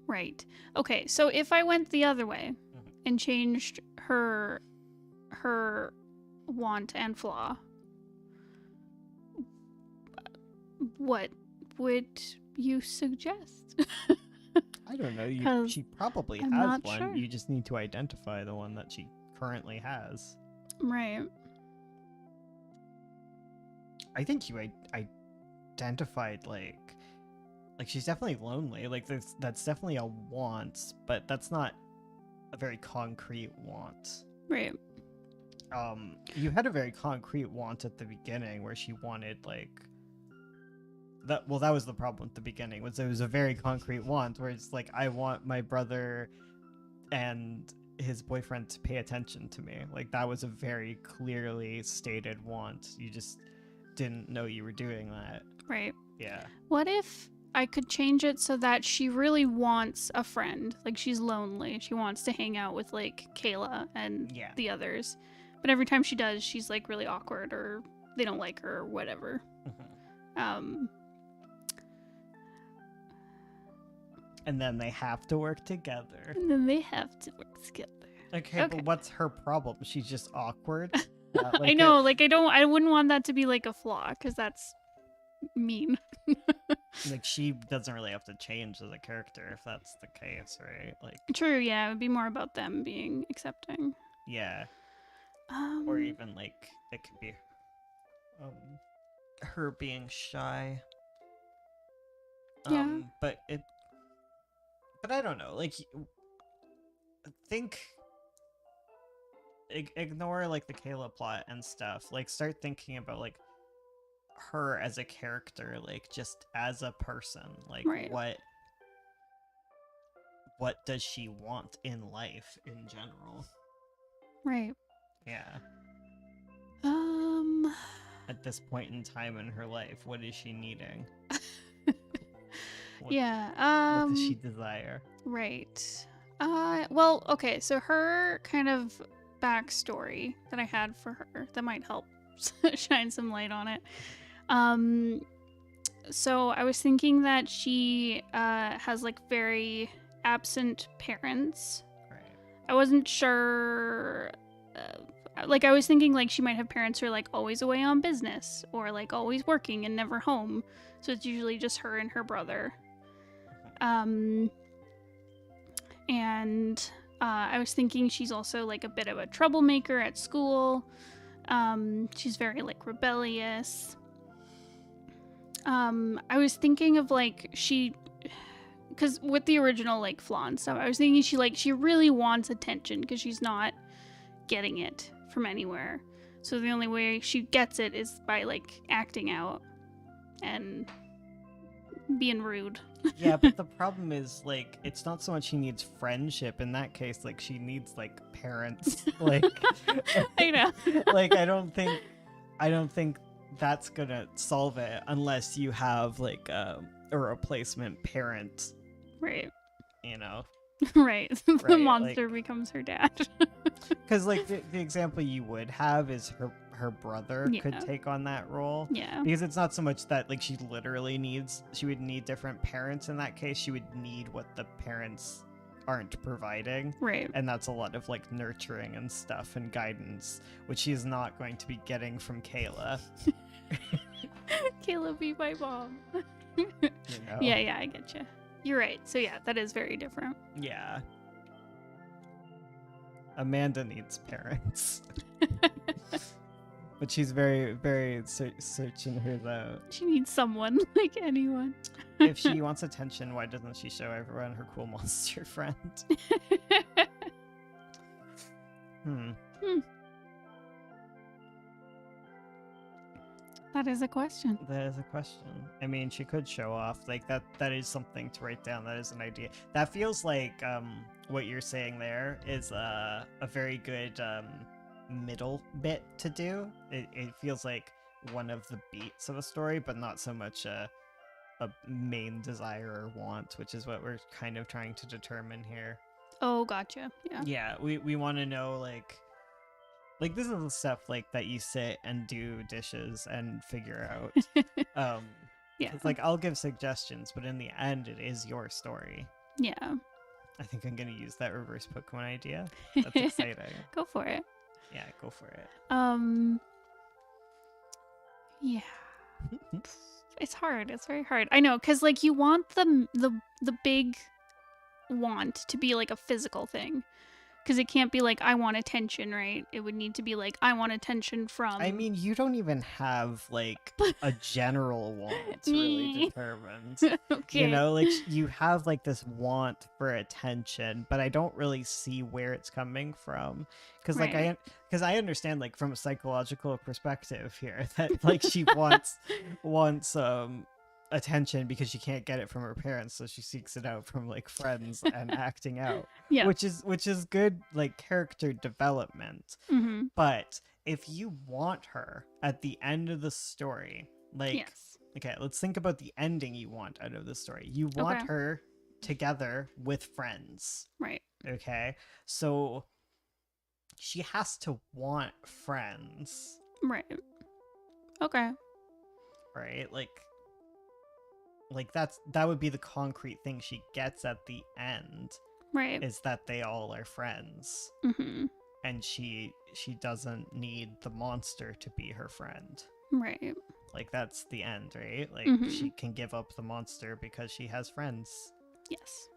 Right. Okay, so if I went the other way Mhm. and changed her want and flaw, what would you suggest? I don't know. 'Cause She probably I'm has not one. sure. You just need to identify the one that she currently has. Right. I think you identified like she's definitely lonely. Like that's definitely a want, but that's not a very concrete want. Right. You had a very concrete want at the beginning where she wanted like that. Well, that was the problem at the beginning. Was it was a very concrete want where it's like, I want my brother and his boyfriend to pay attention to me. Like that was a very clearly stated want. You just didn't know you were doing that. Right. Yeah. What if I could change it so that she really wants a friend? Like she's lonely. She wants to hang out with like Kayla and Yeah. the others. But every time she does, she's like really awkward or they don't like her or whatever. Mhm. And then they have to work together. And then they have to work together. Okay, but what's her problem? She's just awkward. I know, like I wouldn't want that to be like a flaw because that's mean. Like she doesn't really have to change as a character if that's the case, right? Like True, yeah, it would be more about them being accepting. yeah, or even like it could be her being shy. Yeah. But I don't know. Like think ignore like the Kayla plot and stuff. Like start thinking about like her as a character, like just as a person. Like Right. what does she want in life in general? Right. Yeah. At this point in time in her life, what is she needing? Yeah. What does she desire? Right. Well, okay, so her kind of backstory that I had for her that might help shine some light on it. So I was thinking that she has like very absent parents. Right. I wasn't sure. Like I was thinking like she might have parents who are like always away on business or like always working and never home. So it's usually just her and her brother. And I was thinking she's also like a bit of a troublemaker at school. She's very like rebellious. I was thinking of like because with the original like flaw and stuff, I was thinking she really wants attention because she's not getting it from anywhere. So the only way she gets it is by like acting out and being rude. Yeah, but the problem is like it's not so much she needs friendship in that case. Like she needs like parents. Like I know. like I don't think that's gonna solve it unless you have like a replacement parent. Right. You know. Right. The Right, monster like- becomes her dad. Because like the example you would have is her brother could Yeah. take on that role. Yeah. Because it's not so much that like she would need different parents in that case. She would need what the parents aren't providing. Right. And that's a lot of like nurturing and stuff and guidance, which she's not going to be getting from Kayla. Kayla be my mom. You know? Yeah, I get you. You're right. So yeah, that is very different. Yeah. Amanda needs parents. But she's very, very searching hers out. She needs someone, like anyone. If she wants attention, why doesn't she show everyone her cool monster friend? That is a question. That is a question. I mean, she could show off. Like that is something to write down. That is an idea. That feels like what you're saying there is a very good middle bit to do. It feels like one of the beats of a story, but not so much a main desire or want, which is what we're kind of trying to determine here. Oh, gotcha. Yeah. Yeah, we want to know like this is the stuff like that you sit and do dishes and figure out. Yeah. It's like I'll give suggestions, but in the end, it is your story. Yeah. I think I'm gonna use that reverse Pokemon idea. That's exciting. Go for it. Yeah, go for it. Yeah. It's hard. It's very hard. I know, because like you want the big want to be like a physical thing. Because it can't be like, I want attention, right? It would need to be like, I want attention from... I mean, you don't even have, like, a general want really determined. Okay. You know, like, you have, like, this want for attention, but I don't really see where it's coming from. Because, like, Right. because I understand, like, from a psychological perspective here, that, like, she wants attention because she can't get it from her parents, so she seeks it out from like friends and acting out. Yeah. Which is good, like, character development. Mm-hmm. But if you want her at the end of the story, like, Yes. okay, let's think about the ending you want out of the story. You want her together with friends. Right. Okay? So she has to want friends. Right. Okay. Right? Like that would be the concrete thing she gets at the end, Right. is that they all are friends. Mm-hmm. And she doesn't need the monster to be her friend. Right. Like, that's the end, right? Like, Mhm. she can give up the monster because she has friends. Yes.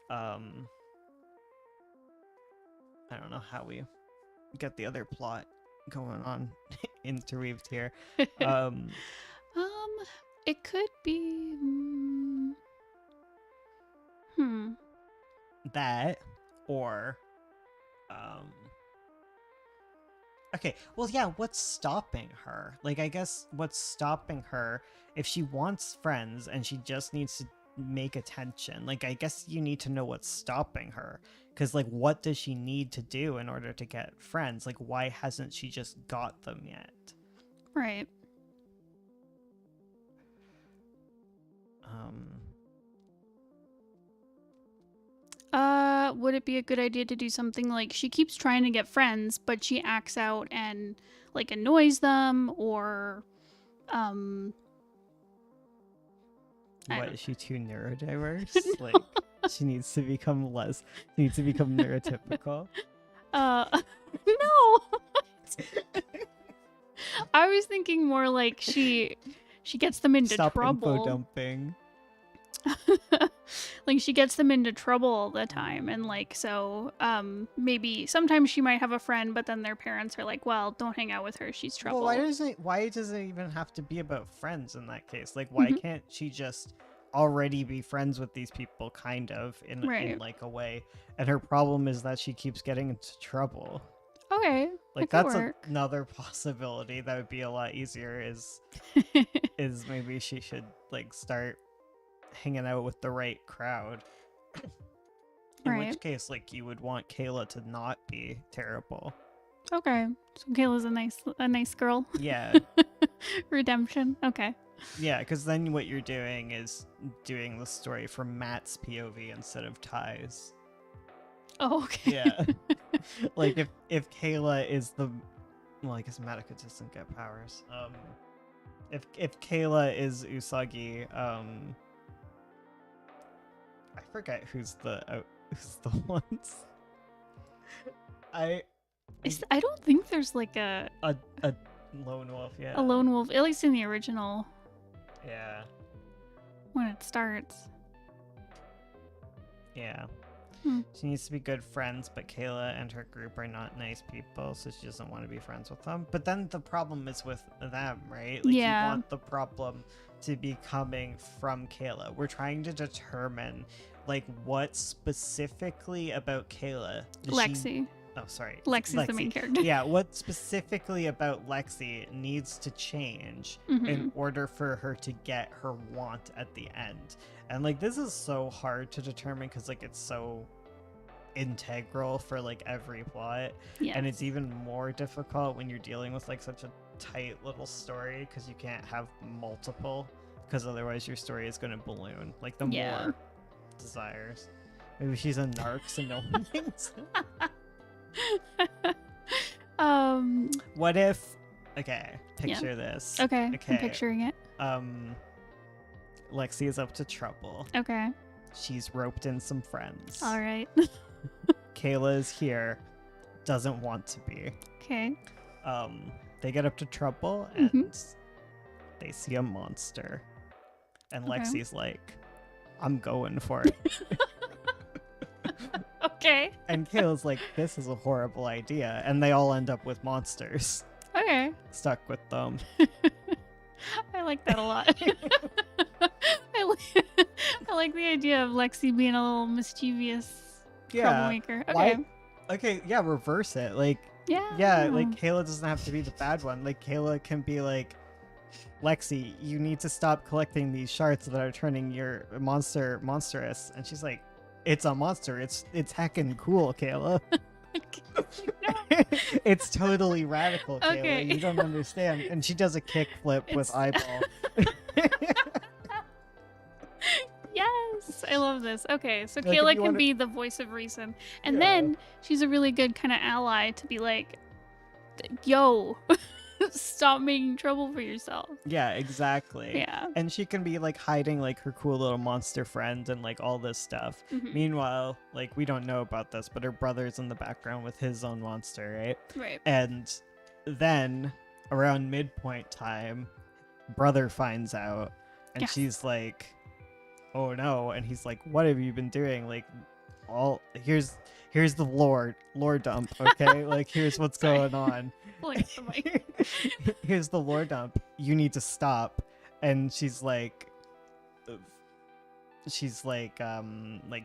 I don't know how we get the other plot going on interweaved here. It could be... That, or okay, well, yeah, what's stopping her? Like, I guess what's stopping her, if she wants friends and she just needs to make attention, like, I guess you need to know what's stopping her. Because, like, what does she need to do in order to get friends? Like, why hasn't she just got them yet? Right. Would it be a good idea to do something like she keeps trying to get friends, but she acts out and like annoys them, or What, is she too neurodiverse? No. Like, she needs to become neurotypical. No. I was thinking more like she gets them into Stop trouble. Info dumping. Like, she gets them into trouble all the time, and like, so maybe sometimes she might have a friend, but then their parents are like, well, don't hang out with her, she's trouble. Well, why does it even have to be about friends in that case? Like, why can't she just already be friends with these people, kind of, in like a way? And her problem is that she keeps getting into trouble. Okay. Like, that's another possibility that would be a lot easier, is maybe she should, like, start hanging out with the right crowd. In which case, like, you would want Kayla to not be terrible. Okay. So Kayla's a nice girl. Yeah. Redemption. Okay. Yeah, because then what you're doing is doing the story from Matt's POV instead of Ty's. Oh, okay. Yeah. Like, if Kayla is the... Well, I guess Madoka doesn't get powers. If Kayla is Usagi, I forget who's the ones. I don't think there's like a lone wolf yet. A lone wolf, at least in the original. Yeah. When it starts. Yeah. She needs to be good friends, but Kayla and her group are not nice people, so she doesn't want to be friends with them. But then the problem is with them, right? Like, yeah. You want the problem to be coming from Kayla. We're trying to determine, like, what specifically about Kayla... Lexi. Oh, sorry. Lexi's the main character. Yeah, what specifically about Lexi needs to change in order for her to get her want at the end. And, like, this is so hard to determine because, like, it's so integral for, like, every plot. Yes. And it's even more difficult when you're dealing with, like, such a tight little story because you can't have multiple, because otherwise your story is going to balloon. Like, the more desires. Maybe she's a narc, so no one thinks. What if... Okay, picture this. Okay, I'm picturing it. Lexi is up to trouble. Okay. She's roped in some friends. All right. Kayla is here, doesn't want to be. Okay. They get up to trouble and Mhm. they see a monster. And Okay. Lexi's like, I'm going for it. Okay. And Kayla's like, this is a horrible idea. And they all end up with monsters Okay. stuck with them. I like that a lot. I like the idea of Lexi being a little mischievous troublemaker. Okay. Why? Okay, yeah, reverse it. Like, Yeah. yeah, like Kayla doesn't have to be the bad one. Like Kayla can be like, Lexi, you need to stop collecting these shards that are turning your monstrous. And she's like, it's a monster. It's heckin' cool, Kayla. No. It's totally radical, Kayla. Okay. You don't understand. And she does a kick flip with It's- eyeball. Yes, I love this. Okay, so Like, if Kayla you can wanna- be the voice of reason, and Yeah. then she's a really good kind of ally to be like, "Yo, stop making trouble for yourself." Yeah, exactly. Yeah. And she can be like hiding like her cool little monster friend and like all this stuff. Mhm. Meanwhile, like we don't know about this, but her brother's in the background with his own monster, right? Right. And then around midpoint time, brother finds out and Yes. she's like, oh no. And he's like, what have you been doing? Like here's the lore dump, okay? Like here's what's Sorry. going on. Look at the mic. Here's the lore dump. You need to stop. And she's like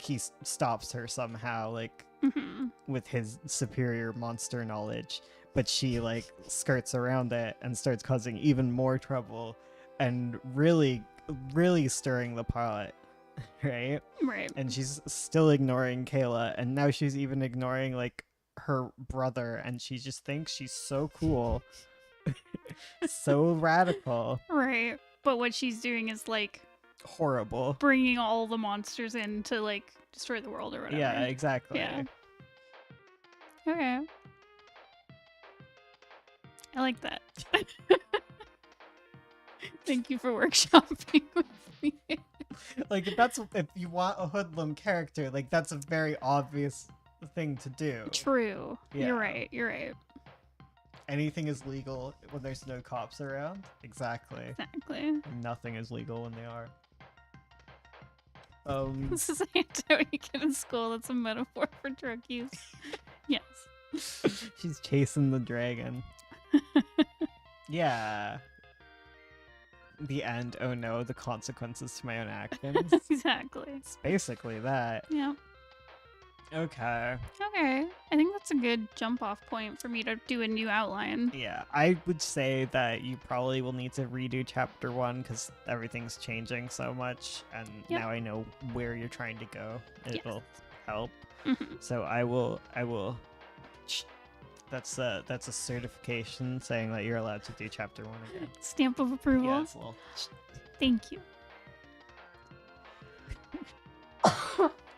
he stops her somehow, like Mhm. with his superior monster knowledge, but she like skirts around it and starts causing even more trouble and really stirring the pot, right? Right. And she's still ignoring Kayla, and now she's even ignoring like her brother, and she just thinks she's so cool. So radical. Right. But what she's doing is like Horrible. bringing all the monsters in to like destroy the world or whatever. Yeah, exactly. Yeah. Okay. I like that. Thank you for workshopping with me. Like if you want a hoodlum character, like that's a very obvious thing to do. True. Yeah. You're right. You're right. Anything is legal when there's no cops around. Exactly. Exactly. Nothing is legal when they are. This is a anti kid in school. That's a metaphor for drug use. Yes. She's chasing the dragon. Yeah. The end. Oh no, the consequences to my own actions. Exactly. It's basically that. Yeah. Okay. Okay. I think that's a good jump off point for me to do a new outline. Yeah, I would say that you probably will need to redo chapter 1 because everything's changing so much, and Yep. now I know where you're trying to go. It'll Yes. help. Mhm. So I will. That's a certification saying that you're allowed to do chapter 1 again. Stamp of approval. Yeah, it's a little. Thank you.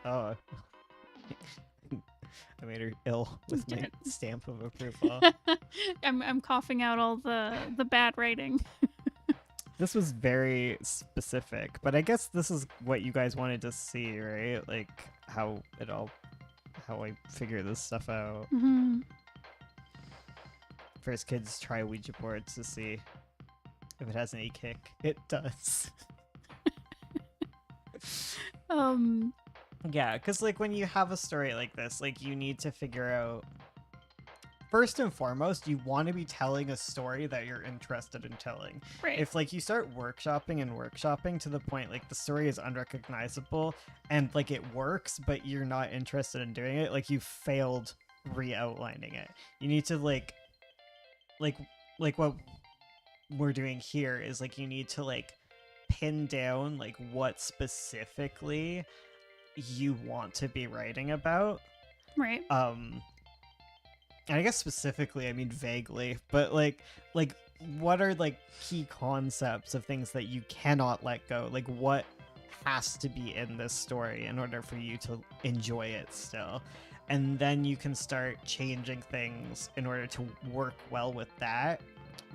Oh. I made her ill with my Darn. stamp of approval. I'm coughing out all the bad writing. This was very specific, but I guess this is what you guys wanted to see, right? Like how I figure this stuff out. Mhm. First, kids try Ouija boards to see if it has any kick. It does. Yeah, because like when you have a story like this, like you need to figure out. First and foremost, you want to be telling a story that you're interested in telling. Right. If like you start workshopping to the point like the story is unrecognizable and like it works but you're not interested in doing it, like you failed re-outlining it. You need to like what we're doing here is like you need to like pin down like what specifically you want to be writing about. Right. And I guess specifically, I mean vaguely, but like what are like key concepts of things that you cannot let go? Like what has to be in this story in order for you to enjoy it still? And then you can start changing things in order to work well with that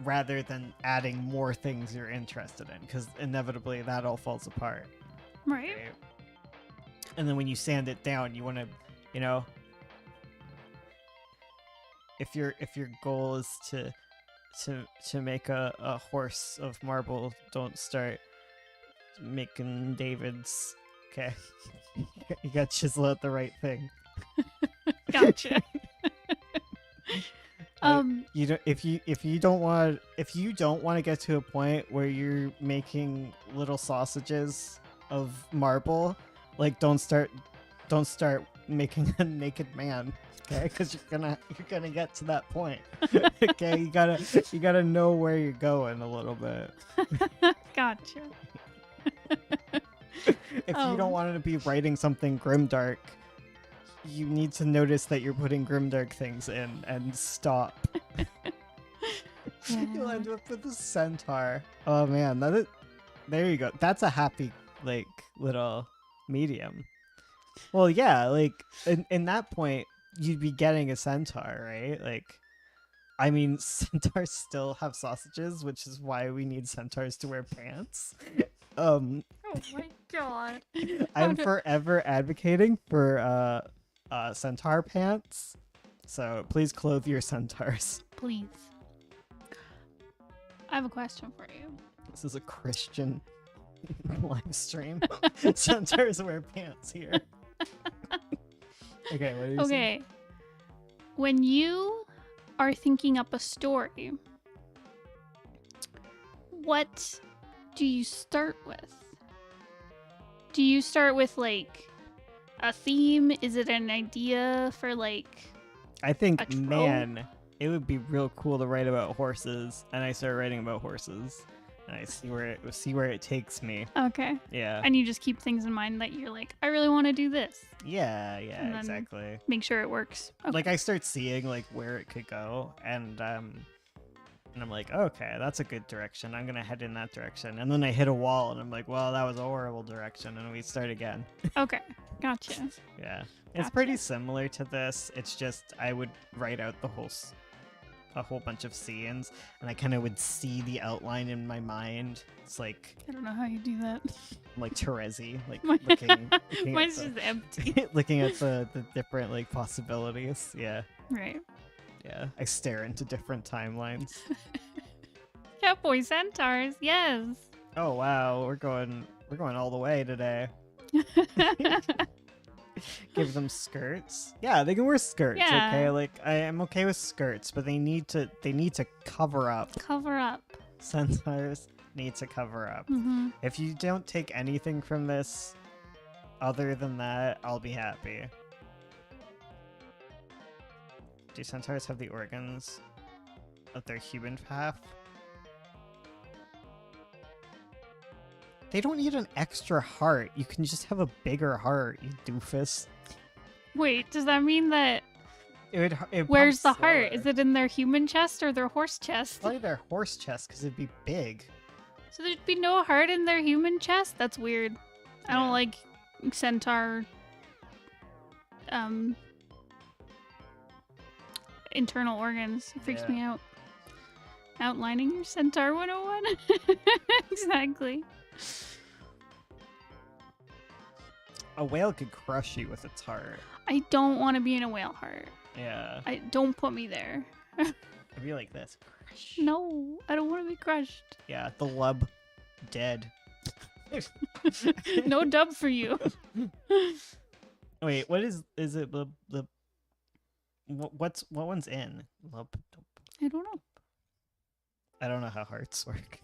rather than adding more things you're interested in, because inevitably that all falls apart. Right. And then when you sand it down, you want to, you know, if your goal is to make a horse of marble, don't start making Davids. Okay. You got to chisel out the right thing. Gotcha. You don't if you don't want to get to a point where you're making little sausages of marble, like don't start making a naked man, okay? Because you're gonna get to that point. Okay, you gotta know where you're going a little bit. Gotcha. If you don't want to be writing something grimdark, you need to notice that you're putting grimdark things in and stop. Yeah. You'll end up with a centaur. Oh man, there you go. That's a happy like little medium. Well, yeah, like in that point you'd be getting a centaur, right? Like, I mean, centaurs still have sausages, which is why we need centaurs to wear pants. Oh my god. I'm forever advocating for centaur pants. So please clothe your centaurs. Please. I have a question for you. This is a Christian live stream. Centaurs wear pants here. Okay, what are you saying? Okay. When you are thinking up a story, what do you start with? Do you start with like a theme? Is it an idea for like I think, a trope? man, it would be real cool to write about horses, and I start writing about horses, and I see where it takes me. Okay. Yeah. And you just keep things in mind that you're like, I really want to do this. Yeah, And then exactly. Make sure it works. Okay. Like I start seeing like where it could go, and I'm like, okay, that's a good direction. I'm gonna head in that direction. And then I hit a wall, and I'm like, well, that was a horrible direction, and we start again. Okay. Gotcha. Yeah, it's Gotcha. pretty similar to this. It's just I would write out a whole bunch of scenes, and I kind of would see the outline in my mind. It's like I don't know how you do that. I'm like Terezi, like My- looking Mine's at just empty. looking at the different like possibilities. Yeah. Right. Yeah, I stare into different timelines. Cowboy centaurs, yes. Oh wow, we're going all the way today. Give them skirts. Yeah, they can wear skirts. Yeah. Okay, like I am okay with skirts, but they need to cover up. Cover up. Centaurs need to cover up. Mm-hmm. If you don't take anything from this, other than that, I'll be happy. Do centaurs have the organs of their human half? They don't need an extra heart. You can just have a bigger heart, you doofus. Wait, does that mean that It where's the pumps heart? slower. Is it in their human chest or their horse chest? Probably their horse chest, because it'd be big. So there'd be no heart in their human chest? That's weird. I Yeah. don't like centaur internal organs. It freaks Yeah. me out. Outlining your centaur 101. Exactly. A whale could crush you with its heart. I don't want to be in a whale heart. Yeah. I don't put me there. It'd be like this. Crush. No, I don't want to be crushed. Yeah, the lub dead. No dub for you. Wait, what is it? What one's in? Lub. I don't know. I don't know how hearts work.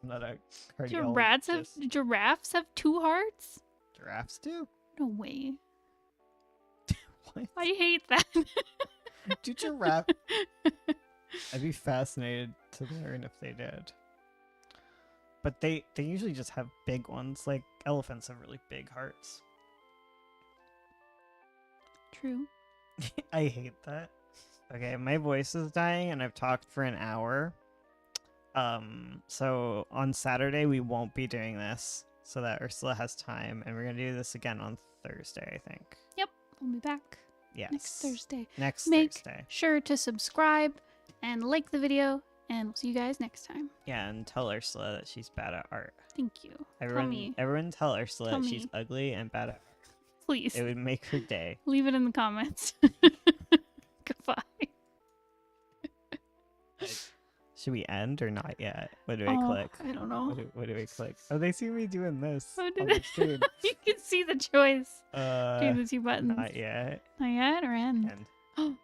I'm not a cardiologist. Giraffes have 2 hearts? Giraffes do? No way. What? I hate that. Do giraffe? I'd be fascinated to learn if they did. But they usually just have big ones. Like elephants have really big hearts. True. I hate that. Okay, my voice is dying and I've talked for an hour. So on Saturday we won't be doing this so that Ursula has time, and we're gonna do this again on Thursday, I think. We'll be back Yes. next Thursday. Next Make Thursday. sure to subscribe and like the video And we'll see you guys next time. Yeah, and tell Ursula that she's bad at art. Thank you. Everyone, everyone tell Ursula Tell that she's me. ugly and bad at art. Please. It would make her day. Leave it in the comments. Goodbye. Should we end or not yet? What do I Oh, click? I don't know. What do I click? Oh, they see me doing this Oh, on did the it? screen. You can see the choice between the two buttons. Not yet. Not yet or end? End. Oh,